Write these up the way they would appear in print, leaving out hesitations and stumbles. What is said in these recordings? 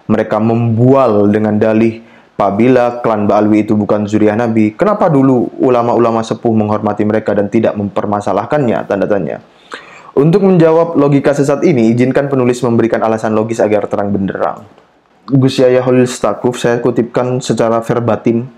Mereka membual dengan dalih, apabila klan Ba'alwi itu bukan zuriat Nabi, kenapa dulu ulama-ulama sepuh menghormati mereka dan tidak mempermasalahkannya? Tanda tanya. Untuk menjawab logika sesat ini, izinkan penulis memberikan alasan logis agar terang benderang. Gus Yahya Holil Stakuf, saya kutipkan secara verbatim.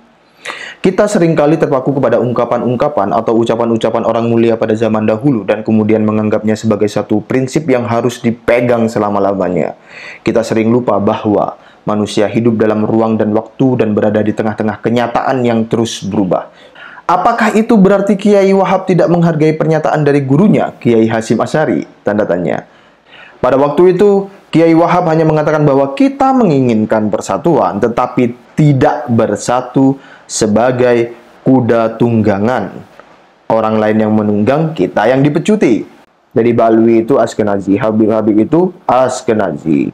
Kita seringkali terpaku kepada ungkapan-ungkapan atau ucapan-ucapan orang mulia pada zaman dahulu dan kemudian menganggapnya sebagai satu prinsip yang harus dipegang selama-lamanya. Kita sering lupa bahwa manusia hidup dalam ruang dan waktu dan berada di tengah-tengah kenyataan yang terus berubah. Apakah itu berarti Kiai Wahab tidak menghargai pernyataan dari gurunya, Kiai Hasyim Asy'ari? Tanda tanya. Pada waktu itu, Kiai Wahab hanya mengatakan bahwa kita menginginkan persatuan, tetapi tidak bersatu sebagai kuda tunggangan. Orang lain yang menunggang, kita yang dipecuti. Jadi Ba'alwi itu Askenazi, Habib itu Askenazi.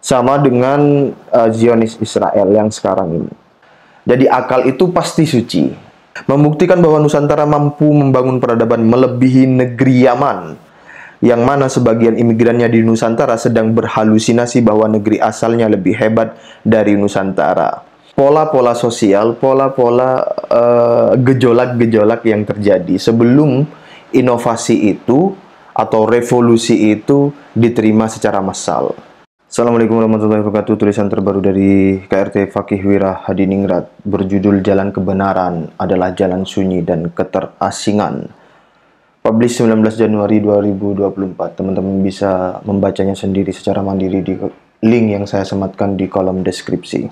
Sama dengan Zionis Israel yang sekarang ini. Jadi akal itu pasti suci. Membuktikan bahwa Nusantara mampu membangun peradaban melebihi negeri Yaman, yang mana sebagian imigrannya di Nusantara sedang berhalusinasi bahwa negeri asalnya lebih hebat dari Nusantara. Pola-pola sosial, pola-pola gejolak-gejolak yang terjadi sebelum inovasi itu atau revolusi itu diterima secara massal. Assalamualaikum warahmatullahi wabarakatuh. Tulisan terbaru dari KRT Fakih Wira Hadiningrat berjudul Jalan Kebenaran adalah Jalan Sunyi dan Keterasingan. Publish 19 Januari 2024. Teman-teman bisa membacanya sendiri secara mandiri di link yang saya sematkan di kolom deskripsi.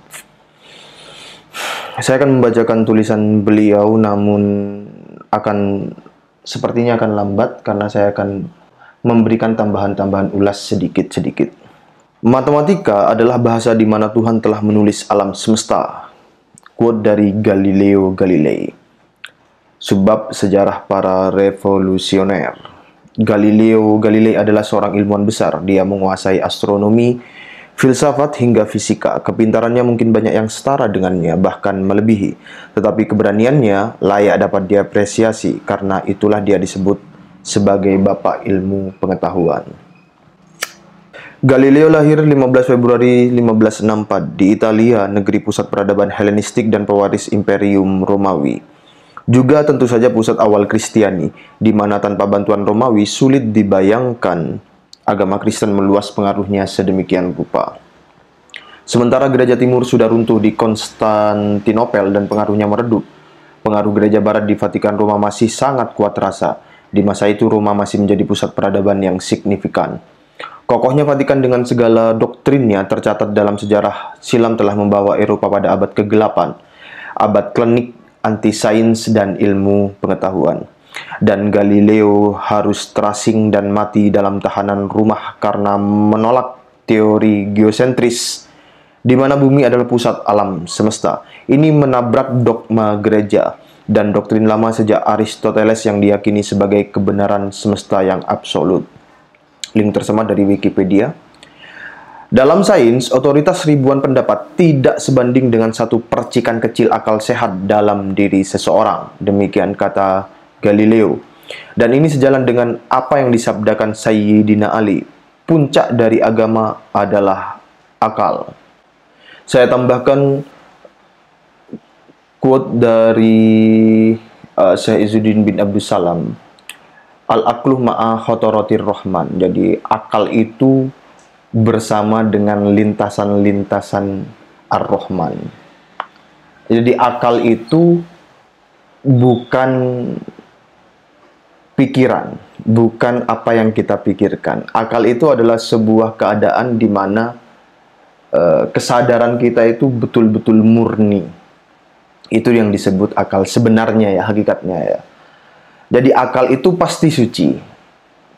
Saya akan membacakan tulisan beliau, namun sepertinya akan lambat karena saya akan memberikan tambahan-tambahan ulas sedikit-sedikit. Matematika adalah bahasa di mana Tuhan telah menulis alam semesta. Quote dari Galileo Galilei. Sebab sejarah para revolusioner. Galileo Galilei adalah seorang ilmuwan besar. Dia menguasai astronomi, filsafat hingga fisika. Kepintarannya mungkin banyak yang setara dengannya, bahkan melebihi. Tetapi keberaniannya layak dapat diapresiasi, karena itulah dia disebut sebagai bapak ilmu pengetahuan. Galileo lahir 15 Februari 1564 di Italia, negeri pusat peradaban Helenistik dan pewaris Imperium Romawi. Juga tentu saja pusat awal Kristiani, di mana tanpa bantuan Romawi sulit dibayangkan agama Kristen meluas pengaruhnya sedemikian rupa. Sementara gereja timur sudah runtuh di Konstantinopel dan pengaruhnya meredup, pengaruh gereja barat di Vatikan Roma masih sangat kuat terasa. Di masa itu Roma masih menjadi pusat peradaban yang signifikan. Kokohnya Vatikan dengan segala doktrinnya tercatat dalam sejarah silam telah membawa Eropa pada abad ke-8, abad klinik, anti-sains dan ilmu pengetahuan. Dan Galileo harus terasing dan mati dalam tahanan rumah karena menolak teori geosentris, di mana bumi adalah pusat alam semesta. Ini menabrak dogma gereja dan doktrin lama sejak Aristoteles yang diyakini sebagai kebenaran semesta yang absolut. Link tersemat dari Wikipedia. Dalam sains, otoritas ribuan pendapat tidak sebanding dengan satu percikan kecil akal sehat dalam diri seseorang. Demikian kata Galileo. Dan ini sejalan dengan apa yang disabdakan Sayyidina Ali. Puncak dari agama adalah akal. Saya tambahkan quote dari Syekh Izzuddin bin Abdus Salam. Al-aqlu ma'a khotorotir rahman. Jadi akal itu bersama dengan lintasan-lintasan ar-Rahman. Jadi akal itu bukan pikiran, bukan apa yang kita pikirkan. Akal itu adalah sebuah keadaan di mana kesadaran kita itu betul-betul murni. Itu yang disebut akal sebenarnya ya, hakikatnya ya. Jadi akal itu pasti suci,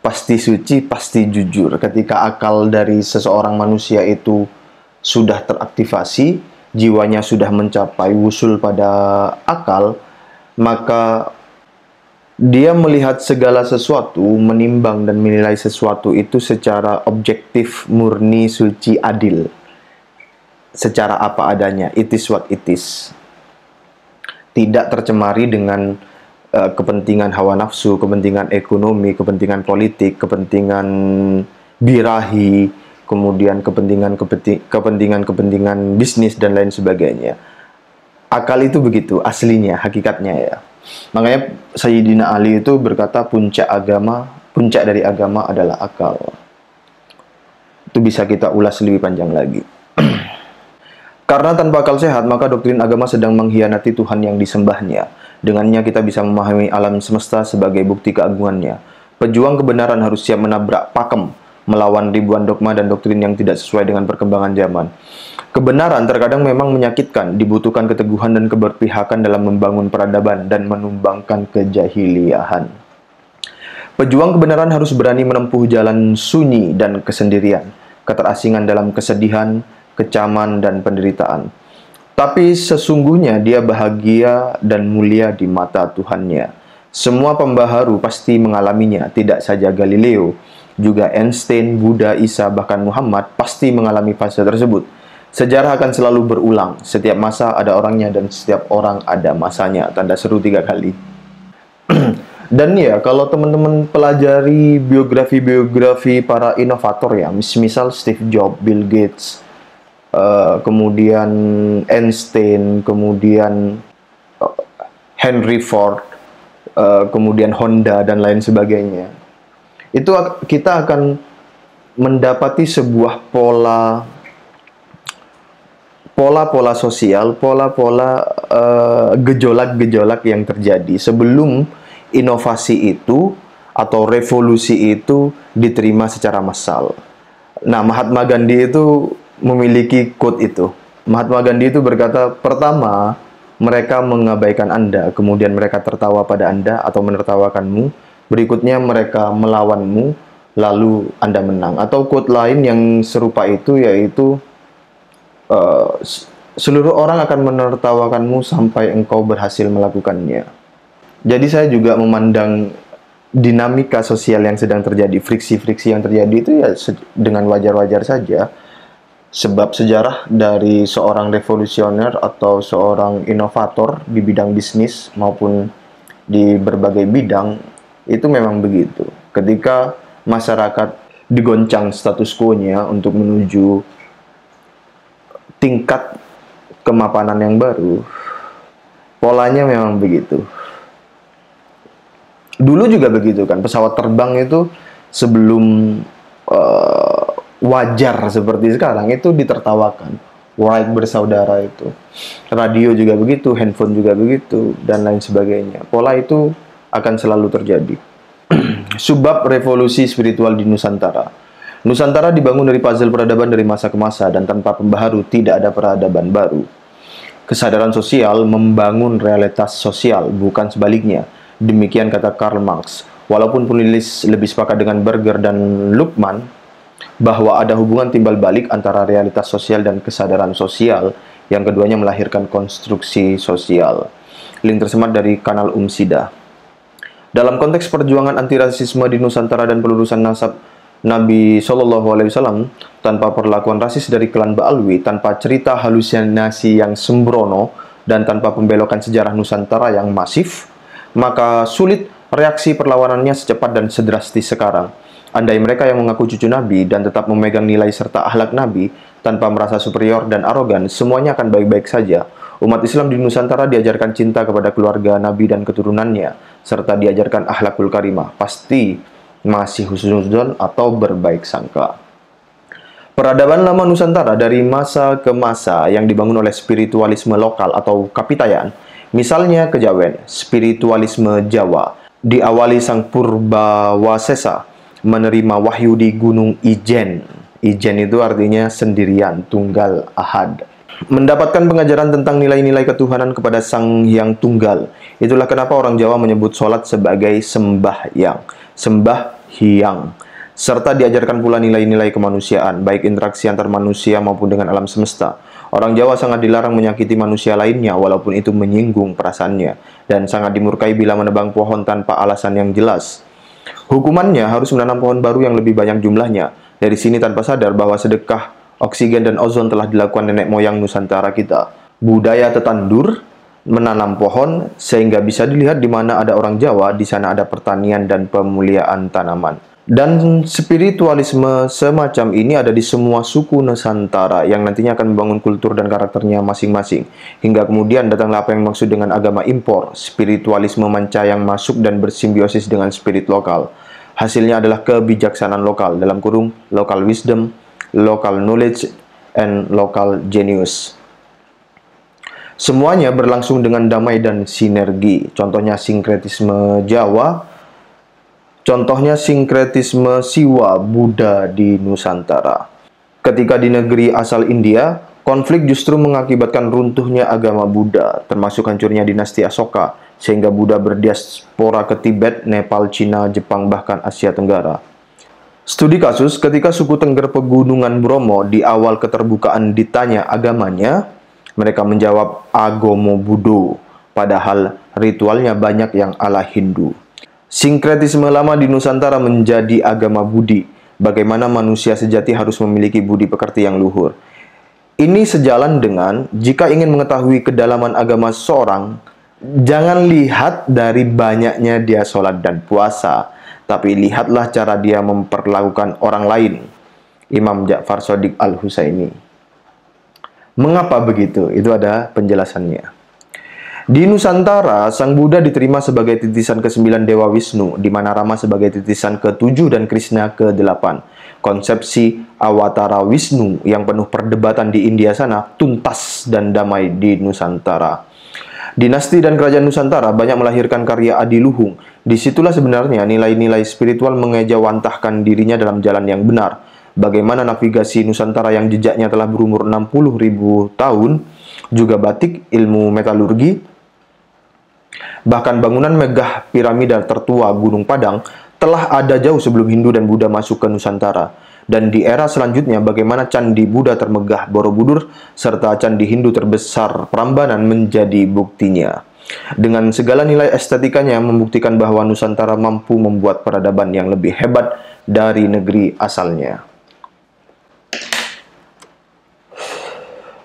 pasti jujur. Ketika akal dari seseorang manusia itu sudah teraktivasi, jiwanya sudah mencapai wusul pada akal, maka dia melihat segala sesuatu, menimbang dan menilai sesuatu itu secara objektif, murni, suci, adil. Secara apa adanya, it is what it is. Tidak tercemari dengan kepentingan hawa nafsu, kepentingan ekonomi, kepentingan politik, kepentingan birahi, kemudian kepentingan bisnis dan lain sebagainya. Akal itu begitu, aslinya, hakikatnya ya. Makanya Sayyidina Ali itu berkata puncak dari agama adalah akal. Itu bisa kita ulas lebih panjang lagi. Karena tanpa akal sehat, maka doktrin agama sedang mengkhianati Tuhan yang disembahnya. Dengannya kita bisa memahami alam semesta sebagai bukti keagungannya. Pejuang kebenaran harus siap menabrak pakem, melawan ribuan dogma dan doktrin yang tidak sesuai dengan perkembangan zaman. Kebenaran terkadang memang menyakitkan, dibutuhkan keteguhan dan keberpihakan dalam membangun peradaban dan menumbangkan kejahiliahan. Pejuang kebenaran harus berani menempuh jalan sunyi dan kesendirian, keterasingan dalam kesedihan, kecaman, dan penderitaan. Tapi sesungguhnya dia bahagia dan mulia di mata Tuhannya. Semua pembaharu pasti mengalaminya, tidak saja Galileo, juga Einstein, Buddha, Isa, bahkan Muhammad pasti mengalami fase tersebut. Sejarah akan selalu berulang, setiap masa ada orangnya dan setiap orang ada masanya. Tanda seru 3 kali. Dan ya, kalau teman-teman pelajari biografi-biografi para inovator ya, misal Steve Jobs, Bill Gates, kemudian Einstein, kemudian Henry Ford, kemudian Honda, dan lain sebagainya. Itu kita akan mendapati sebuah pola sosial, pola-pola gejolak-gejolak yang terjadi sebelum inovasi itu atau revolusi itu diterima secara massal. Nah, Mahatma Gandhi itu memiliki quote itu. Mahatma Gandhi itu berkata, pertama, mereka mengabaikan Anda, kemudian mereka tertawa pada Anda atau menertawakanmu, berikutnya mereka melawanmu, lalu Anda menang. Atau quote lain yang serupa itu yaitu, seluruh orang akan menertawakanmu sampai engkau berhasil melakukannya. Jadi saya juga memandang dinamika sosial yang sedang terjadi, friksi-friksi yang terjadi itu ya dengan wajar-wajar saja. Sebab sejarah dari seorang revolusioner atau seorang inovator di bidang bisnis maupun di berbagai bidang itu memang begitu. Ketika masyarakat digoncang status quo-nya untuk menuju tingkat kemapanan yang baru, polanya memang begitu. Dulu juga begitu kan, pesawat terbang itu sebelum wajar seperti sekarang itu ditertawakan. Wright bersaudara itu. Radio juga begitu, handphone juga begitu, dan lain sebagainya. Pola itu akan selalu terjadi. Sebab revolusi spiritual di Nusantara. Nusantara dibangun dari puzzle peradaban dari masa ke masa, dan tanpa pembaharu tidak ada peradaban baru. Kesadaran sosial membangun realitas sosial, bukan sebaliknya. Demikian kata Karl Marx. Walaupun penulis lebih sepakat dengan Berger dan Luhmann bahwa ada hubungan timbal balik antara realitas sosial dan kesadaran sosial, yang keduanya melahirkan konstruksi sosial. Link tersemat dari kanal Umsida. Dalam konteks perjuangan anti rasisme di Nusantara dan pelurusan nasab Nabi SAW, tanpa perlakuan rasis dari klan Ba'alwi, tanpa cerita halusinasi yang sembrono, dan tanpa pembelokan sejarah Nusantara yang masif, maka sulit reaksi perlawanannya secepat dan sedrastis sekarang. Andai mereka yang mengaku cucu Nabi dan tetap memegang nilai serta akhlak Nabi tanpa merasa superior dan arogan, semuanya akan baik-baik saja. Umat Islam di Nusantara diajarkan cinta kepada keluarga Nabi dan keturunannya, serta diajarkan akhlakul karimah, pasti masih husnuzon atau berbaik sangka. Peradaban lama Nusantara dari masa ke masa yang dibangun oleh spiritualisme lokal atau kapitayan, misalnya Kejawen, spiritualisme Jawa, diawali Sang Purbawasesa menerima wahyu di Gunung Ijen. Ijen itu artinya sendirian, tunggal, ahad. Mendapatkan pengajaran tentang nilai-nilai ketuhanan kepada Sang Hyang Tunggal. Itulah kenapa orang Jawa menyebut sholat sebagai sembahyang, sembahyang. Serta diajarkan pula nilai-nilai kemanusiaan, baik interaksi antar manusia maupun dengan alam semesta. Orang Jawa sangat dilarang menyakiti manusia lainnya walaupun itu menyinggung perasaannya, dan sangat dimurkai bila menebang pohon tanpa alasan yang jelas. Hukumannya harus menanam pohon baru yang lebih banyak jumlahnya. Dari sini tanpa sadar bahwa sedekah oksigen dan ozon telah dilakukan nenek moyang Nusantara kita. Budaya tetandur, menanam pohon, sehingga bisa dilihat di mana ada orang Jawa, di sana ada pertanian dan pemuliaan tanaman. Dan spiritualisme semacam ini ada di semua suku Nusantara yang nantinya akan membangun kultur dan karakternya masing-masing. Hingga kemudian datanglah apa yang dimaksud dengan agama impor, spiritualisme manca yang masuk dan bersimbiosis dengan spirit lokal. Hasilnya adalah kebijaksanaan lokal, dalam kurung local wisdom, local knowledge, and local genius. Semuanya berlangsung dengan damai dan sinergi. Contohnya sinkretisme Jawa, contohnya sinkretisme Siwa Buddha di Nusantara. Ketika di negeri asal India, konflik justru mengakibatkan runtuhnya agama Buddha, termasuk hancurnya dinasti Asoka, sehingga Buddha berdiaspora ke Tibet, Nepal, Cina, Jepang, bahkan Asia Tenggara. Studi kasus ketika suku Tengger Pegunungan Bromo di awal keterbukaan ditanya agamanya, mereka menjawab Agomo Buddha, padahal ritualnya banyak yang ala Hindu. Sinkretisme lama di Nusantara menjadi agama Budi. Bagaimana manusia sejati harus memiliki budi pekerti yang luhur. Ini sejalan dengan jika ingin mengetahui kedalaman agama seseorang, jangan lihat dari banyaknya dia sholat dan puasa, tapi lihatlah cara dia memperlakukan orang lain. Imam Ja'far Shadiq Al-Husaini. Mengapa begitu? Itu ada penjelasannya. Di Nusantara, Sang Buddha diterima sebagai titisan ke-9 Dewa Wisnu, di mana Rama sebagai titisan ke-7 dan Krishna ke-8. Konsepsi Awatara Wisnu yang penuh perdebatan di India sana tuntas dan damai di Nusantara. Dinasti dan kerajaan Nusantara banyak melahirkan karya Adiluhung. Disitulah sebenarnya nilai-nilai spiritual mengejawantahkan dirinya dalam jalan yang benar. Bagaimana navigasi Nusantara yang jejaknya telah berumur 60.000 tahun, juga batik, ilmu metalurgi, bahkan bangunan megah piramida tertua Gunung Padang telah ada jauh sebelum Hindu dan Buddha masuk ke Nusantara. Dan di era selanjutnya bagaimana candi Buddha termegah Borobudur serta candi Hindu terbesar Prambanan menjadi buktinya. Dengan segala nilai estetikanya membuktikan bahwa Nusantara mampu membuat peradaban yang lebih hebat dari negeri asalnya.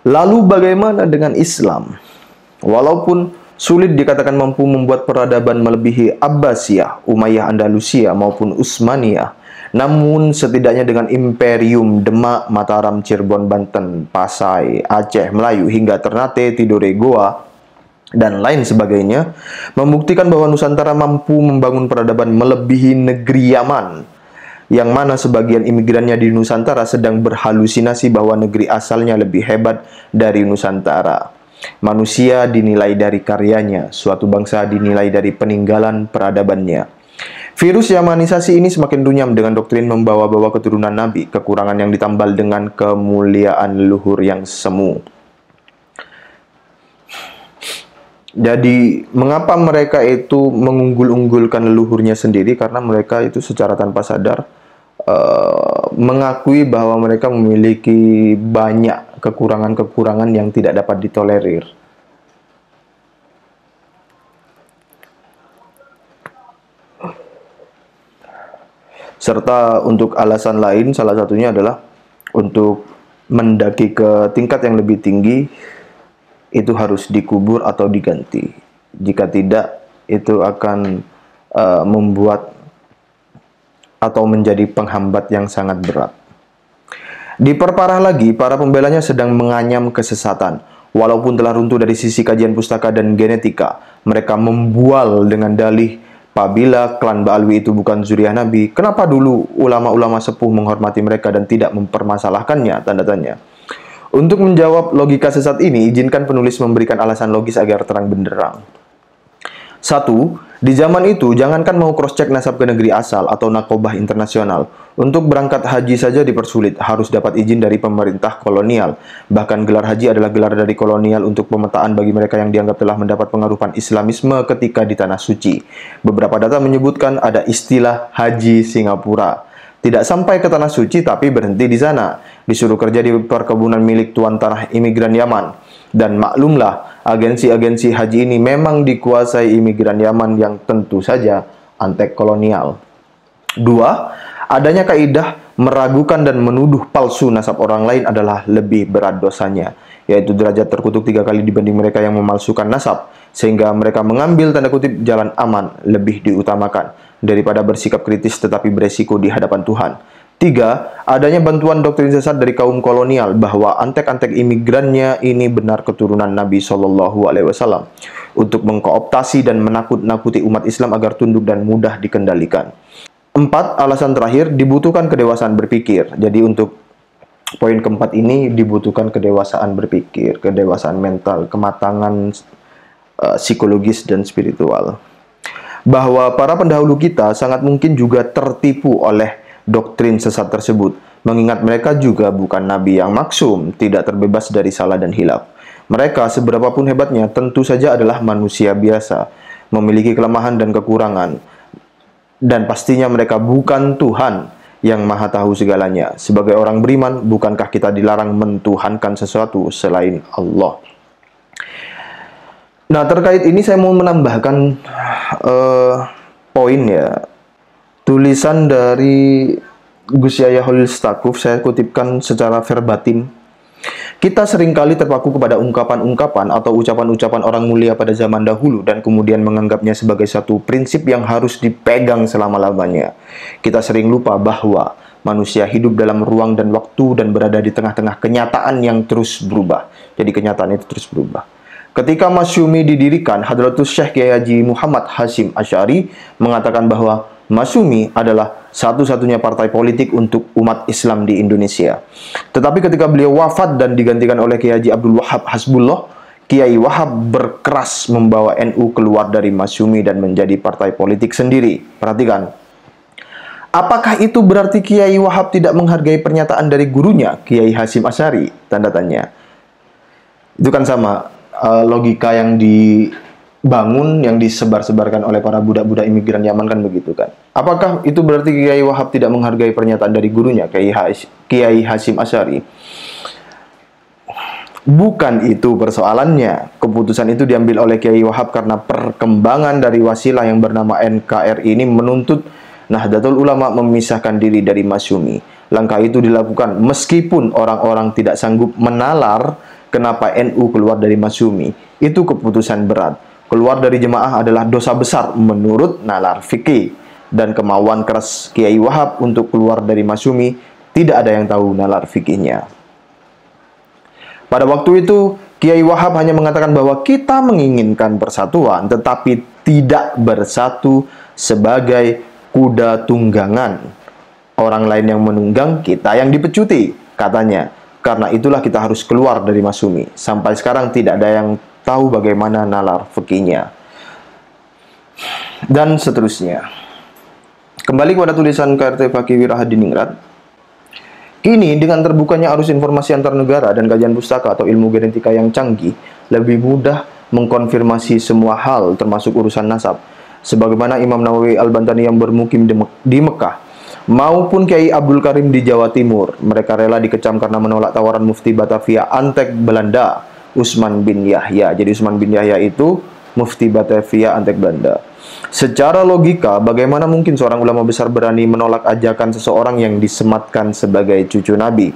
Lalu bagaimana dengan Islam? Walaupun sulit dikatakan mampu membuat peradaban melebihi Abbasiyah, Umayyah Andalusia maupun Utsmaniyah, namun setidaknya dengan Imperium Demak, Mataram, Cirebon, Banten, Pasai, Aceh, Melayu hingga Ternate, Tidore, Goa, dan lain sebagainya, membuktikan bahwa Nusantara mampu membangun peradaban melebihi negeri Yaman, yang mana sebagian imigrannya di Nusantara sedang berhalusinasi bahwa negeri asalnya lebih hebat dari Nusantara. Manusia dinilai dari karyanya, suatu bangsa dinilai dari peninggalan peradabannya. Virus Yamanisasi ini semakin runyam dengan doktrin membawa-bawa keturunan Nabi, kekurangan yang ditambal dengan kemuliaan leluhur yang semu. Jadi, mengapa mereka itu mengunggul-unggulkan leluhurnya sendiri? Karena mereka itu secara tanpa sadar mengakui bahwa mereka memiliki banyak kekurangan-kekurangan yang tidak dapat ditolerir. Serta untuk alasan lain, salah satunya adalah untuk mendaki ke tingkat yang lebih tinggi, itu harus dikubur atau diganti. Jika tidak, itu akan membuat atau menjadi penghambat yang sangat berat. Diperparah lagi, para pembelanya sedang menganyam kesesatan. Walaupun telah runtuh dari sisi kajian pustaka dan genetika, mereka membual dengan dalih, apabila klan Ba'alwi itu bukan zuriat Nabi, kenapa dulu ulama-ulama sepuh menghormati mereka dan tidak mempermasalahkannya? Tanda tanya. Untuk menjawab logika sesat ini, izinkan penulis memberikan alasan logis agar terang benderang. 1. Di zaman itu, jangankan mau cross-check nasab ke negeri asal atau nakobah internasional. Untuk berangkat haji saja dipersulit, harus dapat izin dari pemerintah kolonial. Bahkan gelar haji adalah gelar dari kolonial untuk pemetaan bagi mereka yang dianggap telah mendapat pengaruh Islamisme ketika di Tanah Suci. Beberapa data menyebutkan ada istilah Haji Singapura. Tidak sampai ke Tanah Suci, tapi berhenti di sana. Disuruh kerja di perkebunan milik tuan tanah imigran Yaman. Dan maklumlah, agensi-agensi haji ini memang dikuasai imigran Yaman yang tentu saja antek kolonial. 2. Adanya kaidah meragukan dan menuduh palsu nasab orang lain adalah lebih berat dosanya, yaitu derajat terkutuk 3 kali dibanding mereka yang memalsukan nasab. sehingga mereka mengambil tanda kutip jalan aman lebih diutamakan daripada bersikap kritis tetapi beresiko di hadapan Tuhan. 3. Adanya bantuan doktrin sesat dari kaum kolonial bahwa antek-antek imigrannya ini benar keturunan Nabi Shallallahu Alaihi Wasallam untuk mengkooptasi dan menakut-nakuti umat Islam agar tunduk dan mudah dikendalikan. 4. Alasan terakhir, dibutuhkan kedewasaan berpikir. Jadi untuk poin keempat ini dibutuhkan kedewasaan berpikir, kedewasaan mental, kematangan psikologis dan spiritual. Bahwa para pendahulu kita sangat mungkin juga tertipu oleh doktrin sesat tersebut, mengingat mereka juga bukan nabi yang maksum, tidak terbebas dari salah dan hilaf. Mereka seberapapun hebatnya tentu saja adalah manusia biasa, memiliki kelemahan dan kekurangan, dan pastinya mereka bukan Tuhan yang maha tahu segalanya. Sebagai orang beriman, bukankah kita dilarang mentuhankan sesuatu selain Allah? Nah, terkait ini saya mau menambahkan poin ya. Tulisan dari Gus Yahya Holil Stakuf, saya kutipkan secara verbatim. Kita seringkali terpaku kepada ungkapan-ungkapan atau ucapan-ucapan orang mulia pada zaman dahulu dan kemudian menganggapnya sebagai satu prinsip yang harus dipegang selama-lamanya. Kita sering lupa bahwa manusia hidup dalam ruang dan waktu dan berada di tengah-tengah kenyataan yang terus berubah. Jadi kenyataan itu terus berubah. Ketika Masyumi didirikan, Hadratus Syekh Kiai Haji Muhammad Hasyim Asy'ari mengatakan bahwa Masyumi adalah satu-satunya partai politik untuk umat Islam di Indonesia. Tetapi ketika beliau wafat dan digantikan oleh Kiai Haji Abdul Wahab Hasbullah, Kiai Wahab berkeras membawa NU keluar dari Masyumi dan menjadi partai politik sendiri. Perhatikan. Apakah itu berarti Kiai Wahab tidak menghargai pernyataan dari gurunya, Kiai Hasyim Asy'ari? Tanda tanya. Itu kan sama logika yang dibangun, yang disebar-sebarkan oleh para budak-budak imigran Yaman kan begitu kan. Apakah itu berarti Kiai Wahab tidak menghargai pernyataan dari gurunya, Kiai Hasyim Asy'ari? Bukan itu persoalannya. Keputusan itu diambil oleh Kiai Wahab karena perkembangan dari wasilah yang bernama NKRI ini menuntut Nahdlatul Ulama memisahkan diri dari Masyumi. Langkah itu dilakukan meskipun orang-orang tidak sanggup menalar kenapa NU keluar dari Masyumi. Itu keputusan berat. Keluar dari jemaah adalah dosa besar menurut nalar fikih. Dan kemauan keras Kiai Wahab untuk keluar dari Masyumi, tidak ada yang tahu nalar fikihnya. Pada waktu itu, Kiai Wahab hanya mengatakan bahwa kita menginginkan persatuan, tetapi tidak bersatu sebagai kuda tunggangan. Orang lain yang menunggang, kita yang dipecuti, katanya. Karena itulah kita harus keluar dari Masyumi. Sampai sekarang tidak ada yang tahu bagaimana nalar fikihnya. Dan seterusnya. Kembali kepada tulisan KRT Fakih Wirahadiningrat. Kini dengan terbukanya arus informasi antar negara dan kajian pustaka atau ilmu genetika yang canggih, lebih mudah mengkonfirmasi semua hal termasuk urusan nasab. Sebagaimana Imam Nawawi Al-Bantani yang bermukim di Mekah maupun Kiai Abdul Karim di Jawa Timur, mereka rela dikecam karena menolak tawaran Mufti Batavia Antek Belanda, Usman bin Yahya. Jadi Usman bin Yahya itu Mufti Batavia Antek Belanda. Secara logika, bagaimana mungkin seorang ulama besar berani menolak ajakan seseorang yang disematkan sebagai cucu Nabi?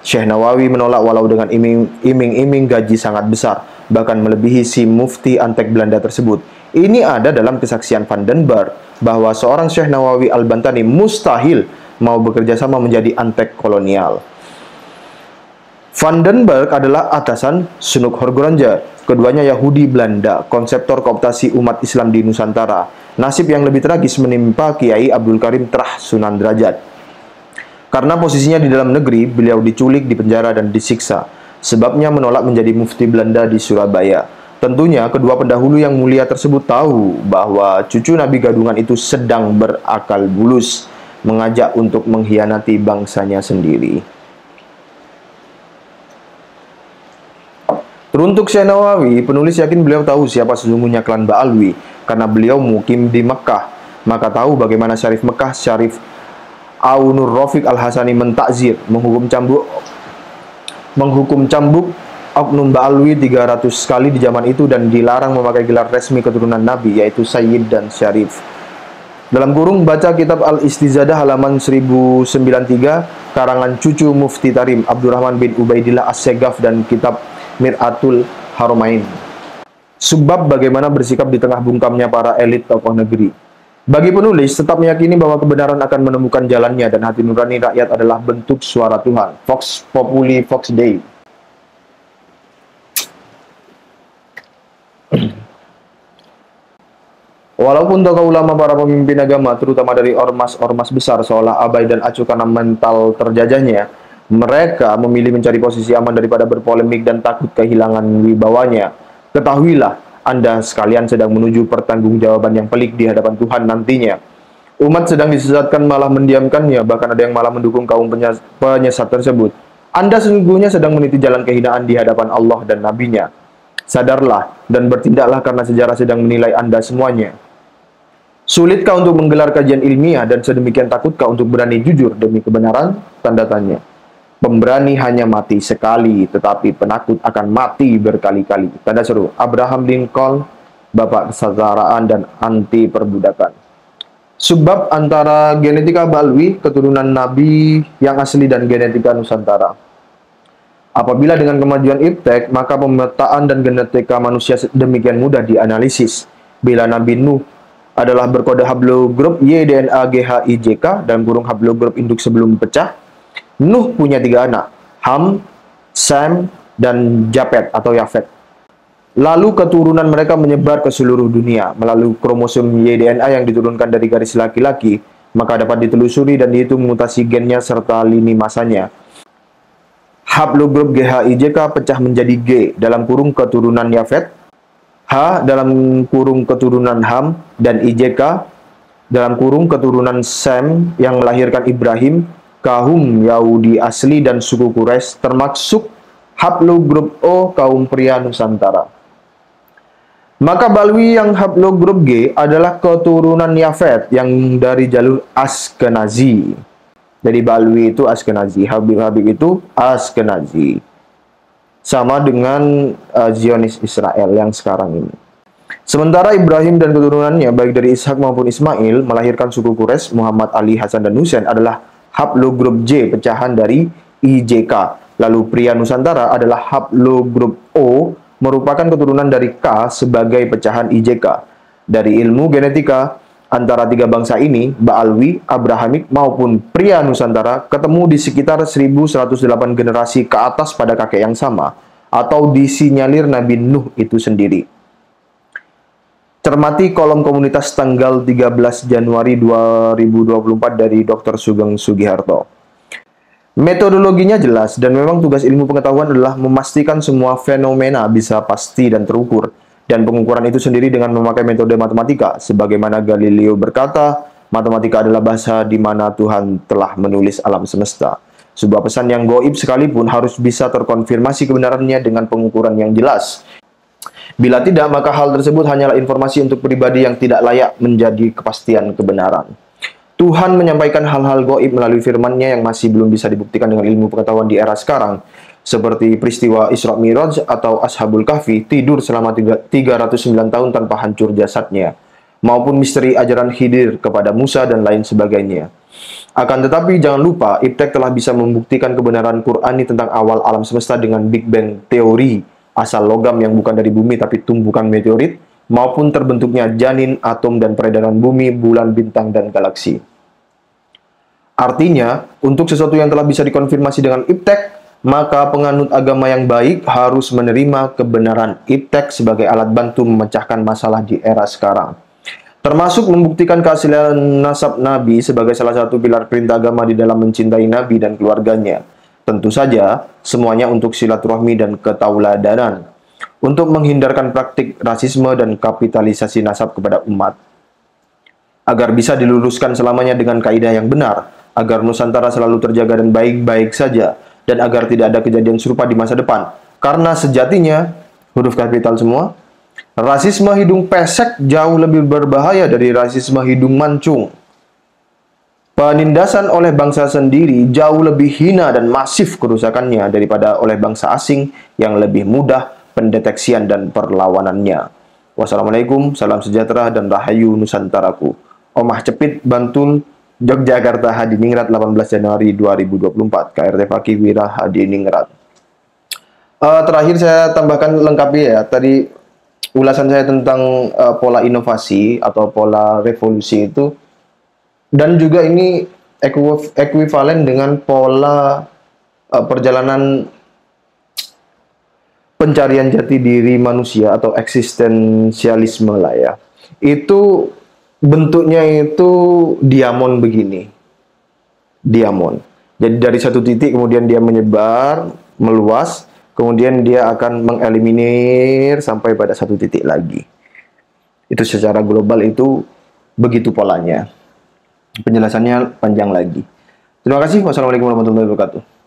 Syekh Nawawi menolak walau dengan iming-iming gaji sangat besar, bahkan melebihi si Mufti Antek Belanda tersebut. Ini ada dalam kesaksian Van den Berg bahwa seorang Syekh Nawawi Al-Bantani mustahil mau bekerja sama menjadi antek kolonial. Van den Berg adalah atasan Sunuk Horgoronje. Keduanya Yahudi Belanda, konseptor kooptasi umat Islam di Nusantara. Nasib yang lebih tragis menimpa Kiai Abdul Karim Trah Sunan Derajat. Karena posisinya di dalam negeri, beliau diculik, dipenjara, dan disiksa. Sebabnya menolak menjadi mufti Belanda di Surabaya. Tentunya kedua pendahulu yang mulia tersebut tahu bahwa cucu Nabi Gadungan itu sedang berakal bulus, mengajak untuk mengkhianati bangsanya sendiri. Teruntuk Syekh Nawawi, penulis yakin beliau tahu siapa sesungguhnya klan Ba'alwi karena beliau mukim di Mekah. Maka tahu bagaimana Syarif Mekah, Syarif Aunur Rafiq Al-Hasani mentakzir, menghukum cambuk oknum Ba'alwi 300 kali di zaman itu dan dilarang memakai gelar resmi keturunan Nabi, yaitu Sayyid dan Syarif. Dalam kurung baca kitab Al-Istizadah halaman 1093 karangan cucu Mufti Tarim Abdurrahman bin Ubaidillah As-Segaf dan kitab Mir'atul Haromain. Sebab bagaimana bersikap di tengah bungkamnya para elit tokoh negeri. Bagi penulis, tetap meyakini bahwa kebenaran akan menemukan jalannya dan hati nurani rakyat adalah bentuk suara Tuhan. Vox Populi, Vox Dei. Walaupun tokoh ulama, para pemimpin agama, terutama dari ormas-ormas besar, seolah abai dan acuh karena mental terjajahnya, mereka memilih mencari posisi aman daripada berpolemik dan takut kehilangan wibawanya. Ketahuilah, Anda sekalian sedang menuju pertanggungjawaban yang pelik di hadapan Tuhan nantinya. Umat sedang disesatkan malah mendiamkannya, bahkan ada yang malah mendukung kaum penyesat tersebut. Anda sesungguhnya sedang meniti jalan kehinaan di hadapan Allah dan Nabi-Nya. Sadarlah dan bertindaklah karena sejarah sedang menilai Anda semuanya. Sulitkah untuk menggelar kajian ilmiah dan sedemikian takutkah untuk berani jujur demi kebenaran? Tanda tanya. Pemberani hanya mati sekali, tetapi penakut akan mati berkali-kali. Tanda seru. Abraham Lincoln, bapak kesetaraan dan anti perbudakan. Sebab antara genetika Balwi, keturunan Nabi yang asli, dan genetika Nusantara. Apabila dengan kemajuan iptek, maka pemetaan dan genetika manusia demikian mudah dianalisis. Bila Nabi Nuh adalah berkode haplogrup YDNA GHIJK dan kurung haplogrup induk sebelum pecah, Nuh punya 3 anak, Ham, Sam, dan Japet atau Yafet. Lalu keturunan mereka menyebar ke seluruh dunia melalui kromosom YDNA yang diturunkan dari garis laki-laki, maka dapat ditelusuri dan dihitung mutasi gennya serta lini masanya. Haplogrup GHIJK pecah menjadi G dalam kurung keturunan Yafet, H dalam kurung keturunan Ham, dan IJK dalam kurung keturunan Sem yang melahirkan Ibrahim, kaum Yahudi asli dan suku Quraisy, termasuk haplogrup O kaum pria Nusantara. Maka Balwi yang haplogrup G adalah keturunan Yafet yang dari jalur Askenazi. Jadi Balwi itu Askenazi, Habib itu Askenazi. Sama dengan Zionis Israel yang sekarang ini. Sementara Ibrahim dan keturunannya baik dari Ishak maupun Ismail melahirkan suku Quraisy, Muhammad, Ali, Hasan, dan Husain adalah haplogrup J pecahan dari IJK. Lalu pria Nusantara adalah haplogrup O merupakan keturunan dari K sebagai pecahan IJK. Dari ilmu genetika antara 3 bangsa ini, Baalwi, Abrahamik maupun pria Nusantara ketemu di sekitar 1108 generasi ke atas pada kakek yang sama, atau disinyalir Nabi Nuh itu sendiri. Cermati kolom komunitas tanggal 13 Januari 2024 dari Dr. Sugeng Sugiharto. Metodologinya jelas dan memang tugas ilmu pengetahuan adalah memastikan semua fenomena bisa pasti dan terukur. Dan pengukuran itu sendiri dengan memakai metode matematika. Sebagaimana Galileo berkata, matematika adalah bahasa di mana Tuhan telah menulis alam semesta. Sebuah pesan yang gaib sekalipun harus bisa terkonfirmasi kebenarannya dengan pengukuran yang jelas. Bila tidak, maka hal tersebut hanyalah informasi untuk pribadi yang tidak layak menjadi kepastian kebenaran. Tuhan menyampaikan hal-hal gaib melalui firman-Nya yang masih belum bisa dibuktikan dengan ilmu pengetahuan di era sekarang. Seperti peristiwa Isra Miraj atau Ashabul Kahfi tidur selama 309 tahun tanpa hancur jasadnya, maupun misteri ajaran Khidir kepada Musa dan lain sebagainya. Akan tetapi jangan lupa, iptek telah bisa membuktikan kebenaran Qur'ani tentang awal alam semesta dengan Big Bang teori, asal logam yang bukan dari bumi tapi tumbukan meteorit, maupun terbentuknya janin, atom, dan peredaran bumi, bulan, bintang, dan galaksi. Artinya, untuk sesuatu yang telah bisa dikonfirmasi dengan iptek, maka penganut agama yang baik harus menerima kebenaran iptek sebagai alat bantu memecahkan masalah di era sekarang. Termasuk membuktikan keaslian nasab Nabi sebagai salah satu pilar perintah agama di dalam mencintai Nabi dan keluarganya. Tentu saja, semuanya untuk silaturahmi dan ketauladanan. Untuk menghindarkan praktik rasisme dan kapitalisasi nasab kepada umat. Agar bisa diluruskan selamanya dengan kaidah yang benar, agar Nusantara selalu terjaga dan baik-baik saja, dan agar tidak ada kejadian serupa di masa depan. Karena sejatinya, huruf kapital semua, rasisme hidung pesek jauh lebih berbahaya dari rasisme hidung mancung. Penindasan oleh bangsa sendiri jauh lebih hina dan masif kerusakannya daripada oleh bangsa asing yang lebih mudah pendeteksian dan perlawanannya. Wassalamualaikum, salam sejahtera dan rahayu Nusantaraku. Omah Cepit, Bantul, Yogyakarta, Hadiningrat, 18 Januari 2024. KRT Fakih Wira Hadiningrat. Terakhir saya tambahkan lengkapi ya. Tadi ulasan saya tentang pola inovasi atau pola revolusi itu, dan juga ini ekuivalen dengan pola perjalanan pencarian jati diri manusia atau eksistensialisme lah ya. Itu bentuknya itu diamond begini. Diamond. Jadi dari satu titik kemudian dia menyebar, meluas, kemudian dia akan mengeliminir sampai pada satu titik lagi. Itu secara global itu begitu polanya. Penjelasannya panjang lagi. Terima kasih. Wassalamualaikum warahmatullahi wabarakatuh.